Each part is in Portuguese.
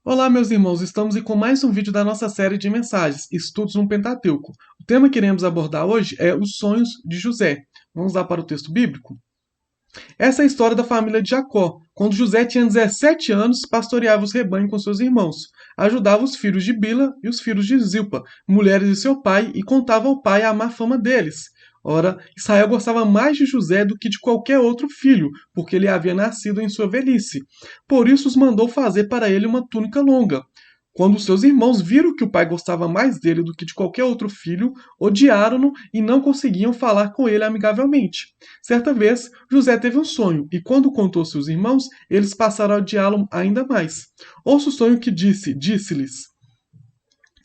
Olá, meus irmãos, estamos com mais um vídeo da nossa série de mensagens, Estudos no Pentateuco. O tema que iremos abordar hoje é os sonhos de José. Vamos lá para o texto bíblico? Essa é a história da família de Jacó. Quando José tinha 17 anos, pastoreava os rebanhos com seus irmãos, ajudava os filhos de Bila e os filhos de Zilpa, mulheres de seu pai, e contava ao pai a má fama deles. Ora, Israel gostava mais de José do que de qualquer outro filho, porque ele havia nascido em sua velhice. Por isso os mandou fazer para ele uma túnica longa. Quando seus irmãos viram que o pai gostava mais dele do que de qualquer outro filho, odiaram-no e não conseguiam falar com ele amigavelmente. Certa vez, José teve um sonho, e quando contou aos seus irmãos, eles passaram a odiá-lo ainda mais. Ouça o sonho que disse-lhes: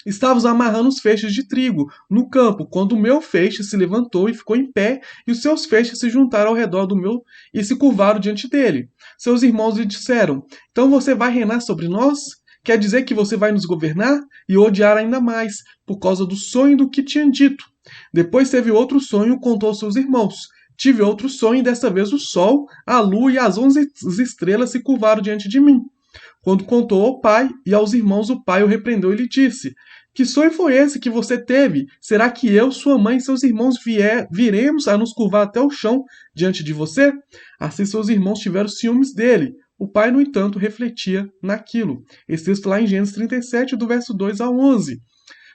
Estávamos amarrando os feixes de trigo no campo, quando o meu feixe se levantou e ficou em pé, e os seus feixes se juntaram ao redor do meu e se curvaram diante dele. Seus irmãos lhe disseram: Então você vai reinar sobre nós? Quer dizer que você vai nos governar? E odiar ainda mais, por causa do sonho do que tinham dito. Depois teve outro sonho e contou aos seus irmãos. Tive outro sonho, e desta vez o sol, a lua e as 11 estrelas se curvaram diante de mim. Quando contou ao pai e aos irmãos, o pai o repreendeu e lhe disse: Que sonho foi esse que você teve? Será que eu, sua mãe e seus irmãos viremos a nos curvar até o chão diante de você? Assim seus irmãos tiveram ciúmes dele. O pai, no entanto, refletia naquilo. Esse texto lá em Gênesis 37, do verso 2 ao 11.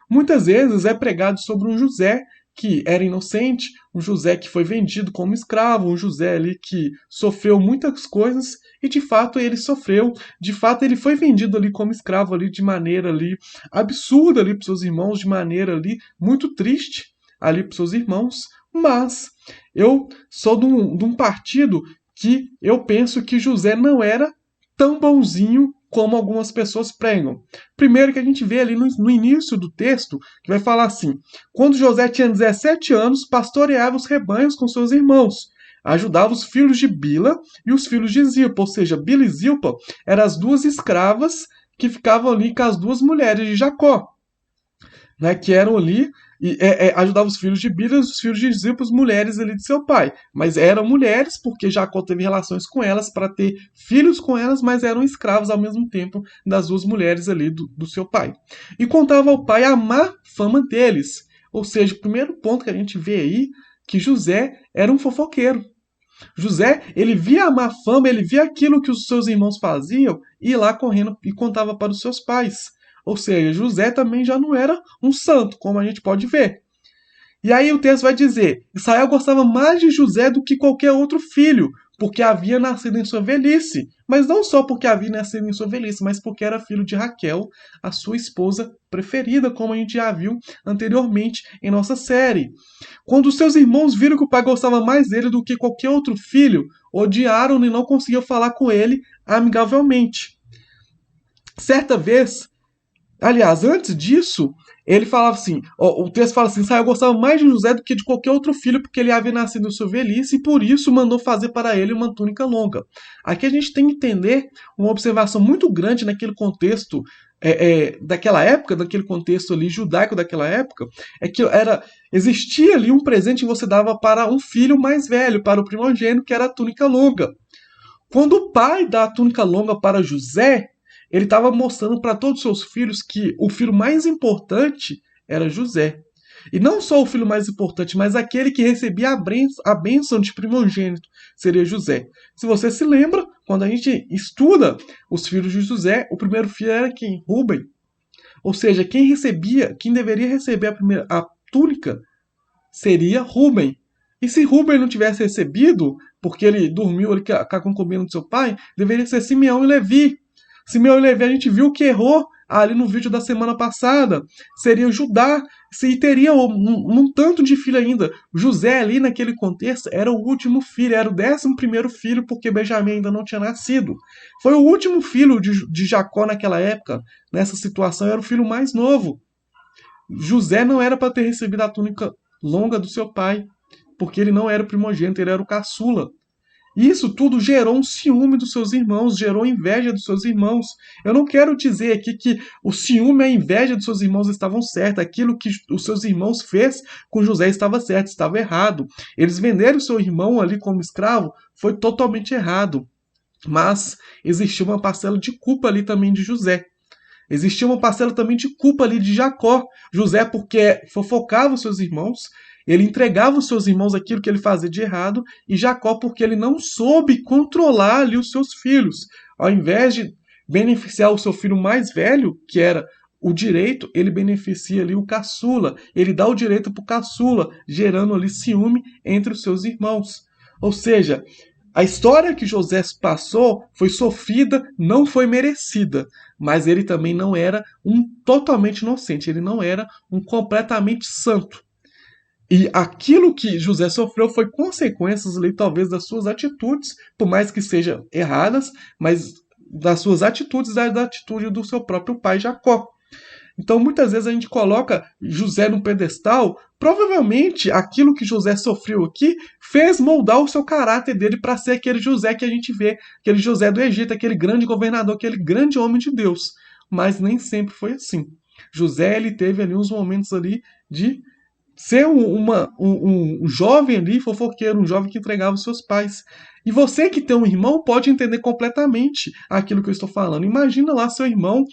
Muitas vezes é pregado sobre um José que era inocente, um José que foi vendido como escravo, um José ali que sofreu muitas coisas e de fato ele sofreu, de fato ele foi vendido ali como escravo ali de maneira ali absurda ali para seus irmãos, de maneira ali muito triste ali para seus irmãos, mas eu sou de um partido que eu penso que José não era tão bonzinho como algumas pessoas pregam. Primeiro que a gente vê ali no início do texto, que vai falar assim: quando José tinha 17 anos, pastoreava os rebanhos com seus irmãos, ajudava os filhos de Bila e os filhos de Zilpa, ou seja, Bila e Zilpa eram as duas escravas que ficavam ali com as duas mulheres de Jacó, né, que eram ali e ajudava os filhos de Bila e os filhos de Zilpa, as mulheres ali de seu pai. Mas eram mulheres porque Jacó teve relações com elas para ter filhos com elas, mas eram escravos ao mesmo tempo das duas mulheres ali do seu pai. E contava ao pai a má fama deles. Ou seja, o primeiro ponto que a gente vê aí que José era um fofoqueiro. José, ele via a má fama, ele via aquilo que os seus irmãos faziam e ia lá correndo e contava para os seus pais. Ou seja, José também já não era um santo, como a gente pode ver. E aí o texto vai dizer: Israel gostava mais de José do que qualquer outro filho, porque havia nascido em sua velhice. Mas não só porque havia nascido em sua velhice, mas porque era filho de Raquel, a sua esposa preferida, como a gente já viu anteriormente em nossa série. Quando seus irmãos viram que o pai gostava mais dele do que qualquer outro filho, odiaram-no e não conseguiam falar com ele amigavelmente. Certa vez, aliás, antes disso, ele falava assim: ó, o texto fala assim: Israel gostava mais de José do que de qualquer outro filho, porque ele havia nascido em sua velhice, e por isso mandou fazer para ele uma túnica longa. Aqui a gente tem que entender uma observação muito grande naquele contexto daquela época, daquele contexto ali judaico daquela época, é que existia ali um presente que você dava para um filho mais velho, para o primogênito, que era a túnica longa. Quando o pai dá a túnica longa para José, ele estava mostrando para todos os seus filhos que o filho mais importante era José. E não só o filho mais importante, mas aquele que recebia a bênção de primogênito seria José. Se você se lembra, quando a gente estuda os filhos de José, o primeiro filho era quem? Rubem. Ou seja, quem deveria receber a túnica seria Rubem. E se Rubem não tivesse recebido, porque ele dormiu ali com a concubina do seu pai, deveria ser Simeão e Levi. Simeão e Levi a gente viu que errou ali no vídeo da semana passada. Seria Judá, e teria um tanto de filho ainda. José ali naquele contexto era o último filho, era o 11º filho, porque Benjamim ainda não tinha nascido. Foi o último filho de Jacó naquela época. Nessa situação era o filho mais novo. José não era para ter recebido a túnica longa do seu pai, porque ele não era o primogênito, ele era o caçula. Isso tudo gerou um ciúme dos seus irmãos, gerou inveja dos seus irmãos. Eu não quero dizer aqui que o ciúme e a inveja dos seus irmãos estavam certos. Aquilo que os seus irmãos fez com José estava certo, estava errado. Eles venderam o seu irmão ali como escravo, foi totalmente errado. Mas existiu uma parcela de culpa ali também de José. Existia uma parcela também de culpa ali de Jacó. José, porque fofocava os seus irmãos, ele entregava aos seus irmãos aquilo que ele fazia de errado, e Jacó, porque ele não soube controlar ali os seus filhos. Ao invés de beneficiar o seu filho mais velho, que era o direito, ele beneficia ali o caçula. Ele dá o direito para o caçula, gerando ali ciúme entre os seus irmãos. Ou seja, a história que José passou foi sofrida, não foi merecida, mas ele também não era um totalmente inocente, ele não era um completamente santo. E aquilo que José sofreu foi consequências ali, talvez, das suas atitudes, por mais que sejam erradas, mas das suas atitudes, da atitude do seu próprio pai Jacó. Então, muitas vezes a gente coloca José num pedestal. Provavelmente, aquilo que José sofreu aqui fez moldar o seu caráter dele para ser aquele José que a gente vê, aquele José do Egito, aquele grande governador, aquele grande homem de Deus. Mas nem sempre foi assim. José, ele teve ali uns momentos ali de ser um jovem ali, fofoqueiro, um jovem que entregava os seus pais. E você que tem um irmão pode entender completamente aquilo que eu estou falando. Imagina lá seu irmão,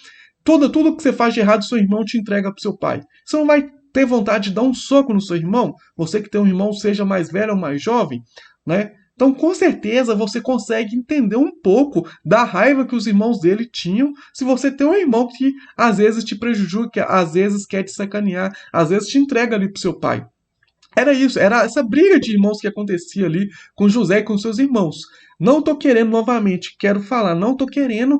tudo que você faz de errado, seu irmão te entrega para seu pai. Você não vai ter vontade de dar um soco no seu irmão? Você que tem um irmão, seja mais velho ou mais jovem, né? Então, com certeza, você consegue entender um pouco da raiva que os irmãos dele tinham se você tem um irmão que às vezes te prejudica, às vezes quer te sacanear, às vezes te entrega ali pro seu pai. Era isso, era essa briga de irmãos que acontecia ali com José e com seus irmãos. Não tô querendo, novamente, quero falar, não tô querendo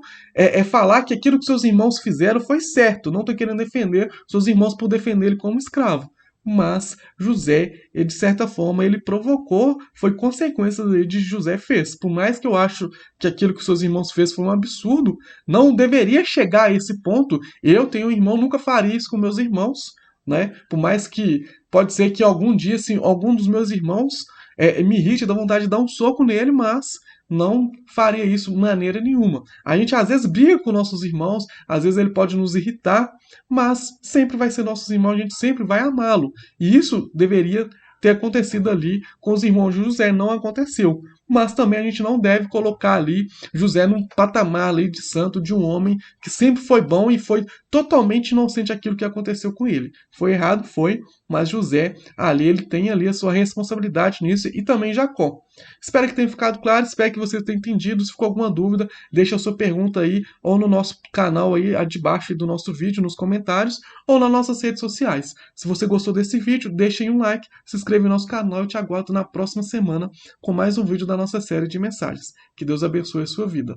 falar que aquilo que seus irmãos fizeram foi certo. Não tô querendo defender seus irmãos por defender ele como escravo. Mas José, ele, de certa forma, ele provocou, foi consequência de José fez. Por mais que eu acho que aquilo que seus irmãos fez foi um absurdo, não deveria chegar a esse ponto. Eu tenho um irmão, nunca faria isso com meus irmãos, né? Por mais que pode ser que algum dia, assim, algum dos meus irmãos me irrite, dá vontade de dar um soco nele, mas não faria isso de maneira nenhuma. A gente às vezes briga com nossos irmãos, às vezes ele pode nos irritar, mas sempre vai ser nossos irmãos, a gente sempre vai amá-lo. E isso deveria ter acontecido ali com os irmãos de José, não aconteceu. Mas também a gente não deve colocar ali José num patamar ali de santo, de um homem que sempre foi bom e foi totalmente inocente aquilo que aconteceu com ele. Foi errado, foi, mas José ali, ele tem ali a sua responsabilidade nisso e também Jacó. Espero que tenha ficado claro, espero que você tenha entendido. Se ficou alguma dúvida, deixa a sua pergunta aí ou no nosso canal aí debaixo do nosso vídeo, nos comentários, ou nas nossas redes sociais. Se você gostou desse vídeo, deixe aí um like, se inscreva no nosso canal e eu te aguardo na próxima semana com mais um vídeo da nossa série de mensagens. Que Deus abençoe a sua vida.